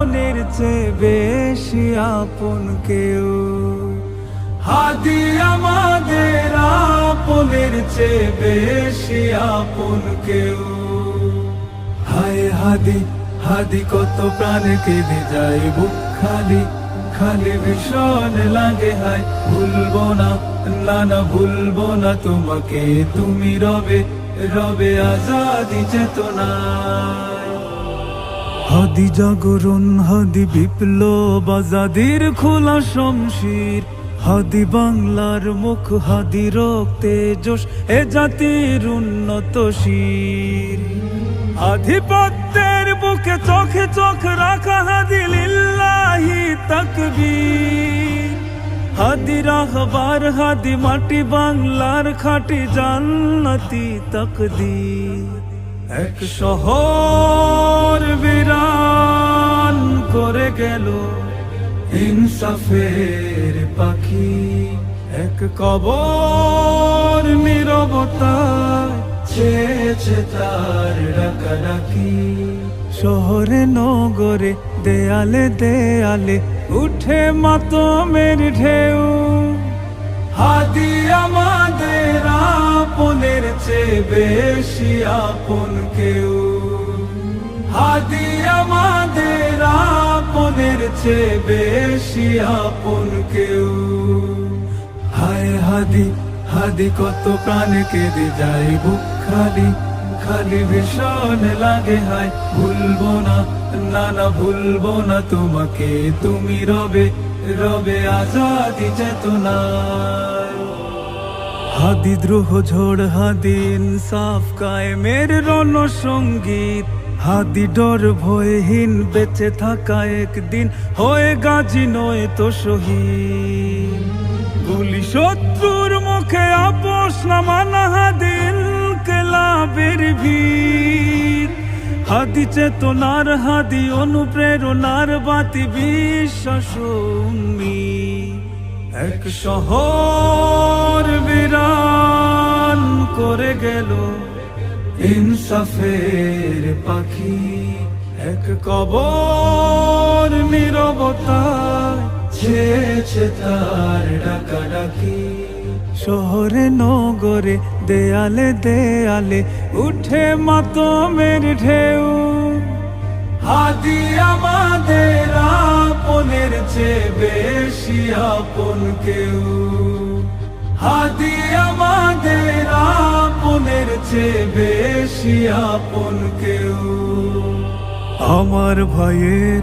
আপনের চেয়ে বেশি আপন কেউ। হাদি আমাদের আপনের চেয়ে বেশি আপন কেউ। হায় হাদি হাদি কত প্রাণ কেঁদে যায় বুক খালি খালি ভীষণ লাগে। হায় ভুলবো না, না না ভুলবো না তোমাকে, তুমি রবে রবে আজাদি চেতনায়। হাদি জাগরণ, হাদি বিপ্লব, আজাদির খোলা শমশির। হাদি বাংলার মুখ, হাদি রক্তে জোশ, এ জাতির উন্নত শির। আধিপত্যের বুকে চোখে চোখ রাখা, হাদি লিল্লাহি তাকবীর। হাদি রাহবার, হাদি মাটি বাংলার খাঁটি জান্নাতি তাকদীর। এক শহর বিরান করে গেল ইনসাফের পাখি। এক কবর নীরবতায় ছেয়েছে তার ডাকাডাকি। শহরে নগরে দেয়ালে দেয়ালে উঠে মাতমের ঢেউ। হাদি আমাদের আপনের চেয়ে বেশি আপন কেউ। হাদি আমাদের আপনের চেয়ে বেশি আপন কেউ। হায় হাদি হাদি কত প্রাণ কেঁদে যায় বুক খালি খালি ভীষণ লাগে। হায় ভুলবো না, না না ভুলবো না তোমাকে, তুমি রবে রবে আজাদি চেতনায়। হাদি দ্রোহ ঝড়, হাদি ইনসাফ কায়েমের রণসঙ্গীত। হাদি ডর ভয়হীন বেঁচে থাকা একদিন হয়ে গাজী নয় তো শহীদ। গুলি শত্রুর মুখে আপোষ না মানা, হাদি ইনকিলাবের ভিত। হাদি চেতনার, হাদি অনুপ্রেরণার বাতি, বিশ্বাস উম্মিদ। এক শহর বিরান করে গেল ইনসাফের পাখি। এক কবর নীরবতায় ছেয়েছে তার ডাকাডাকি। শহরে নগরে দেয়ালে দেয়ালে উঠে মাতমের ঢেউ। হাদি আমাদের আপনের চেয়ে বেশি আপন কেউ। হাদি আমাদের আপনের চেয়ে বেশি আপন কেউ। আমার ভাইয়ের